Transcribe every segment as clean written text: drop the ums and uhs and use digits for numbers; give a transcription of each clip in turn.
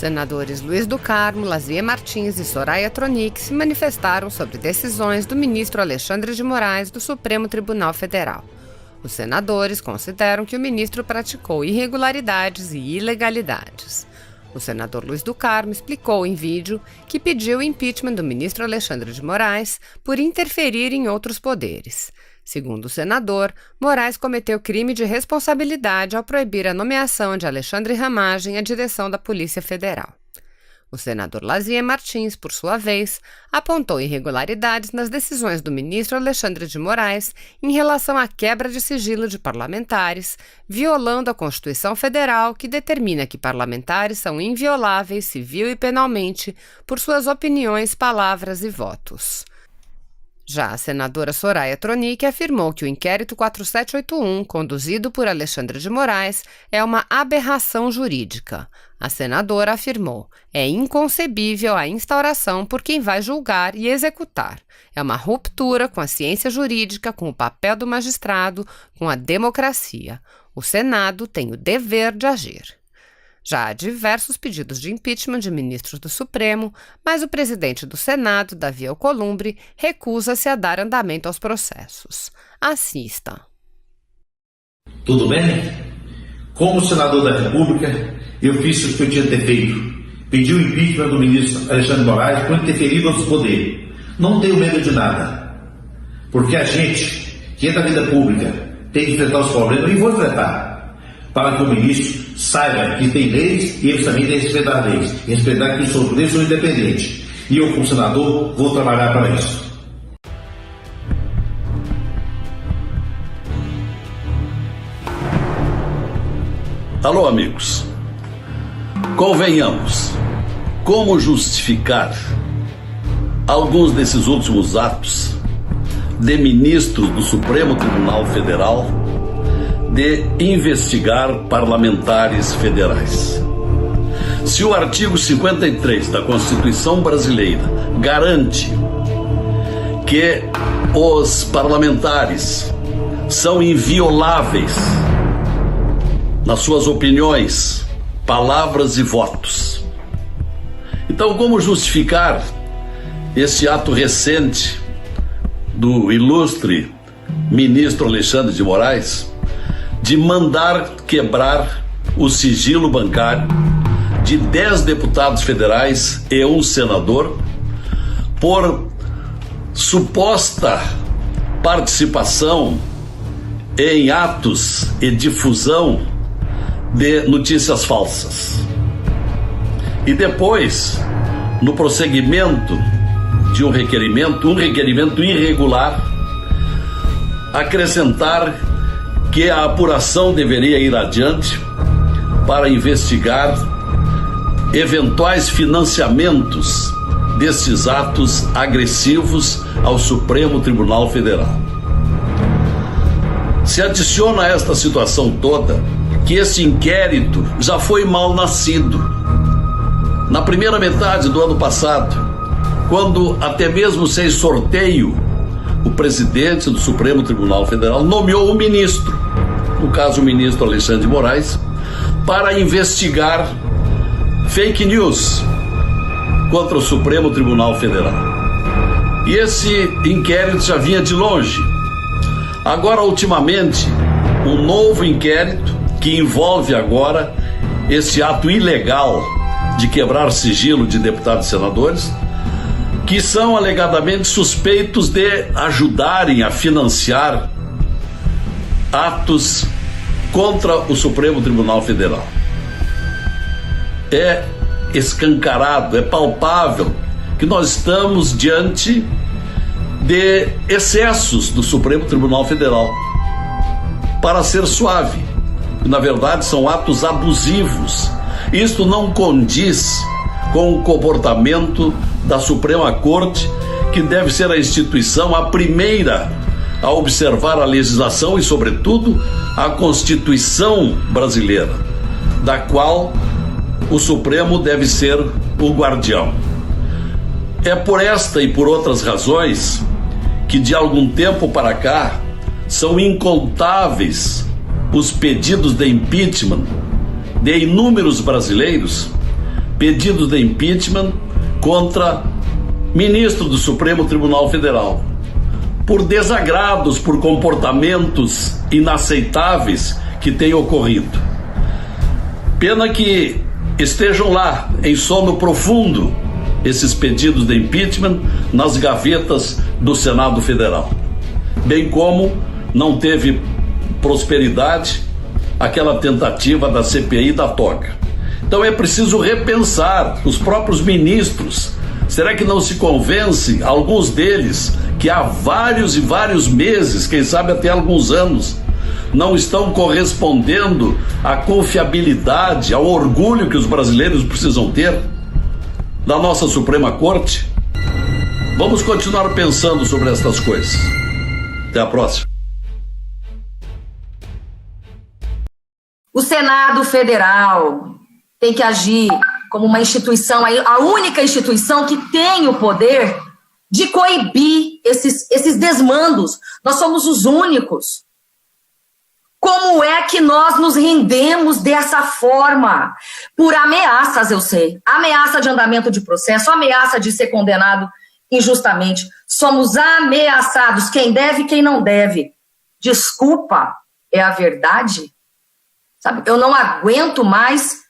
senadores Luiz do Carmo, Lazier Martins e Soraya Tronic se manifestaram sobre decisões do ministro Alexandre de Moraes do Supremo Tribunal Federal. Os senadores consideram que o ministro praticou irregularidades e ilegalidades. O senador Luiz do Carmo explicou em vídeo que pediu o impeachment do ministro Alexandre de Moraes por interferir em outros poderes. Segundo o senador, Moraes cometeu crime de responsabilidade ao proibir a nomeação de Alexandre Ramagem à direção da Polícia Federal. O senador Lazier Martins, por sua vez, apontou irregularidades nas decisões do ministro Alexandre de Moraes em relação à quebra de sigilo de parlamentares, violando a Constituição Federal, que determina que parlamentares são invioláveis civil e penalmente por suas opiniões, palavras e votos. Já a senadora Soraya Tronic afirmou que o inquérito 4781, conduzido por Alexandre de Moraes, é uma aberração jurídica. A senadora afirmou: é inconcebível a instauração por quem vai julgar e executar. É uma ruptura com a ciência jurídica, com o papel do magistrado, com a democracia. O Senado tem o dever de agir. Já há diversos pedidos de impeachment de ministros do Supremo, mas o presidente do Senado, Davi Alcolumbre, recusa-se a dar andamento aos processos. Assista. Tudo bem? Como senador da República, eu fiz o que eu tinha que ter feito. Pedi o impeachment do ministro Alexandre de Moraes por interferir nos poderes. Não tenho medo de nada. Porque a gente, que é da vida pública, tem que enfrentar os problemas e vou enfrentar. Para que o ministro saiba que tem leis e eles também têm que respeitar as leis. Respeitar que os poderes são independentes. E eu, como senador, vou trabalhar para isso. Alô, amigos. Convenhamos, como justificar alguns desses últimos atos de ministros do Supremo Tribunal Federal de investigar parlamentares federais? Se o artigo 53 da Constituição brasileira garante que os parlamentares são invioláveis nas suas opiniões, palavras e votos, então como justificar esse ato recente do ilustre ministro Alexandre de Moraes de mandar quebrar o sigilo bancário de 10 deputados federais e um senador por suposta participação em atos e difusão de notícias falsas? E depois, no prosseguimento de um requerimento irregular, acrescentar que a apuração deveria ir adiante para investigar eventuais financiamentos destes atos agressivos ao Supremo Tribunal Federal. Se adiciona a esta situação toda que esse inquérito já foi mal nascido. Na primeira metade do ano passado, quando até mesmo sem sorteio, o presidente do Supremo Tribunal Federal nomeou um ministro, no caso o ministro Alexandre de Moraes, para investigar fake news contra o Supremo Tribunal Federal. E esse inquérito já vinha de longe. Agora, ultimamente, um novo inquérito que envolve agora esse ato ilegal de quebrar sigilo de deputados e senadores, que são alegadamente suspeitos de ajudarem a financiar atos contra o Supremo Tribunal Federal. É escancarado, é palpável que nós estamos diante de excessos do Supremo Tribunal Federal. Para ser suave, na verdade são atos abusivos. Isto não condiz com o comportamento da Suprema Corte, que deve ser a instituição a primeira a observar a legislação e, sobretudo, a Constituição brasileira, da qual o Supremo deve ser o guardião. É por esta e por outras razões que, de algum tempo para cá, são incontáveis os pedidos de impeachment de inúmeros brasileiros pedidos de impeachment contra ministro do Supremo Tribunal Federal, por desagrados, por comportamentos inaceitáveis que têm ocorrido. Pena que estejam lá, em sono profundo, esses pedidos de impeachment nas gavetas do Senado Federal. Bem como não teve prosperidade aquela tentativa da CPI da toga. Então é preciso repensar os próprios ministros. Será que não se convence alguns deles que há vários e vários meses, quem sabe até alguns anos, não estão correspondendo à confiabilidade, ao orgulho que os brasileiros precisam ter da nossa Suprema Corte? Vamos continuar pensando sobre estas coisas. Até a próxima. O Senado Federal tem que agir como uma instituição, a única instituição que tem o poder de coibir esses desmandos. Nós somos os únicos. Como é que nós nos rendemos dessa forma? Por ameaças, eu sei. Ameaça de andamento de processo, ameaça de ser condenado injustamente. Somos ameaçados, quem deve e quem não deve. Desculpa, é a verdade? Sabe, eu não aguento mais.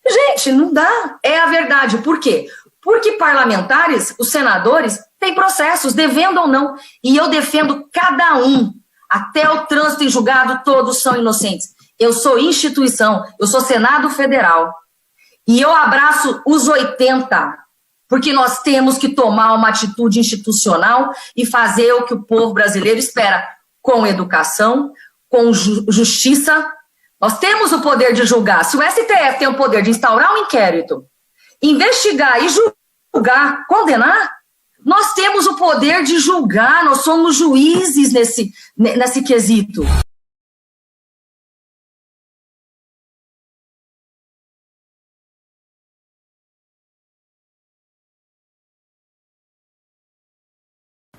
Gente, não dá. É a verdade. Por quê? Porque parlamentares, os senadores, têm processos, devendo ou não. E eu defendo cada um. Até o trânsito em julgado, todos são inocentes. Eu sou instituição, eu sou Senado Federal. E eu abraço os 80, porque nós temos que tomar uma atitude institucional e fazer o que o povo brasileiro espera, com educação, com justiça. Nós temos o poder de julgar. Se o STF tem o poder de instaurar um inquérito, investigar e julgar, condenar, nós temos o poder de julgar, nós somos juízes nesse quesito.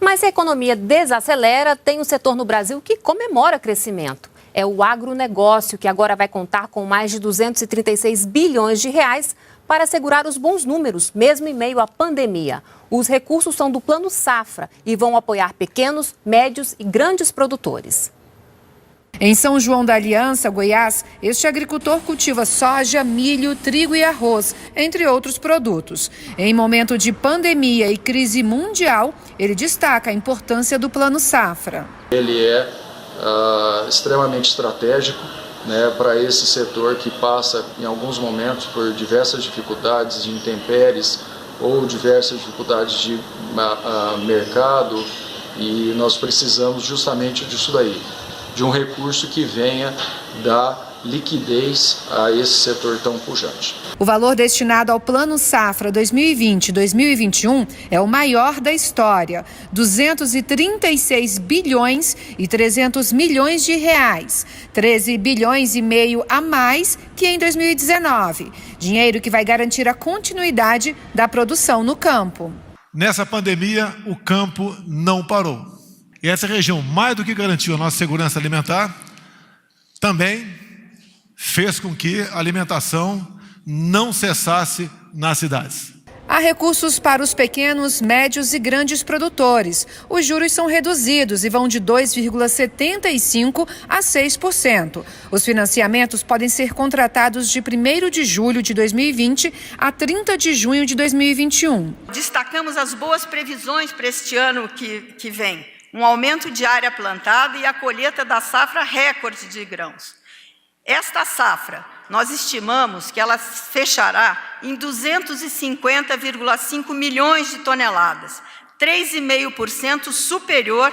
Mas se a economia desacelera, tem um setor no Brasil que comemora crescimento. É o agronegócio, que agora vai contar com mais de 236 bilhões de reais para assegurar os bons números, mesmo em meio à pandemia. Os recursos são do Plano Safra e vão apoiar pequenos, médios e grandes produtores. Em São João da Aliança, Goiás, este agricultor cultiva soja, milho, trigo e arroz, entre outros produtos. Em momento de pandemia e crise mundial, ele destaca a importância do Plano Safra. Ele é extremamente estratégico, né, para esse setor que passa, em alguns momentos, por diversas dificuldades de intempéries ou diversas dificuldades de mercado, e nós precisamos justamente disso daí, de um recurso que venha dar liquidez a esse setor tão pujante. O valor destinado ao Plano Safra 2020-2021 é o maior da história, 236 bilhões e 300 milhões de reais, 13 bilhões e meio a mais que em 2019. Dinheiro que vai garantir a continuidade da produção no campo. Nessa pandemia, o campo não parou. E essa região, mais do que garantiu a nossa segurança alimentar, também fez com que a alimentação não cessasse nas cidades. Há recursos para os pequenos, médios e grandes produtores. Os juros são reduzidos e vão de 2,75% a 6%. Os financiamentos podem ser contratados de 1º de julho de 2020 a 30 de junho de 2021. Destacamos as boas previsões para este ano que vem. Um aumento de área plantada e a colheita da safra recorde de grãos. Esta safra, nós estimamos que ela fechará em 250,5 milhões de toneladas, 3,5% superior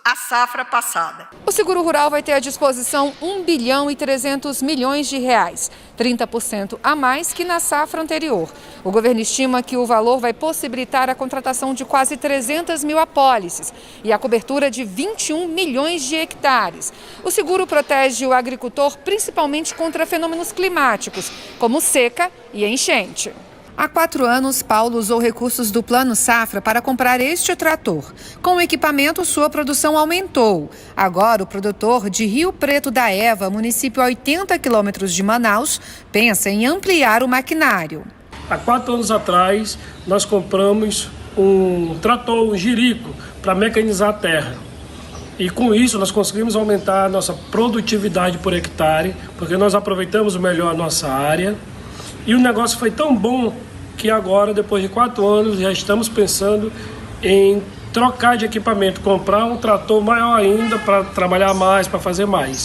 à safra passada. O Seguro Rural vai ter à disposição 1 bilhão e 300 milhões de reais, 30% a mais que na safra anterior. O governo estima que o valor vai possibilitar a contratação de quase 300 mil apólices e a cobertura de 21 milhões de hectares. O seguro protege o agricultor principalmente contra fenômenos climáticos, como seca e enchente. Há 4 anos, Paulo usou recursos do Plano Safra para comprar este trator. Com o equipamento, sua produção aumentou. Agora, o produtor de Rio Preto da Eva, município a 80 quilômetros de Manaus, pensa em ampliar o maquinário. Há 4 anos atrás, nós compramos um trator, um jirico, para mecanizar a terra. E com isso nós conseguimos aumentar a nossa produtividade por hectare, porque nós aproveitamos melhor a nossa área. E o negócio foi tão bom que agora, depois de 4 anos, já estamos pensando em trocar de equipamento, comprar um trator maior ainda para trabalhar mais, para fazer mais.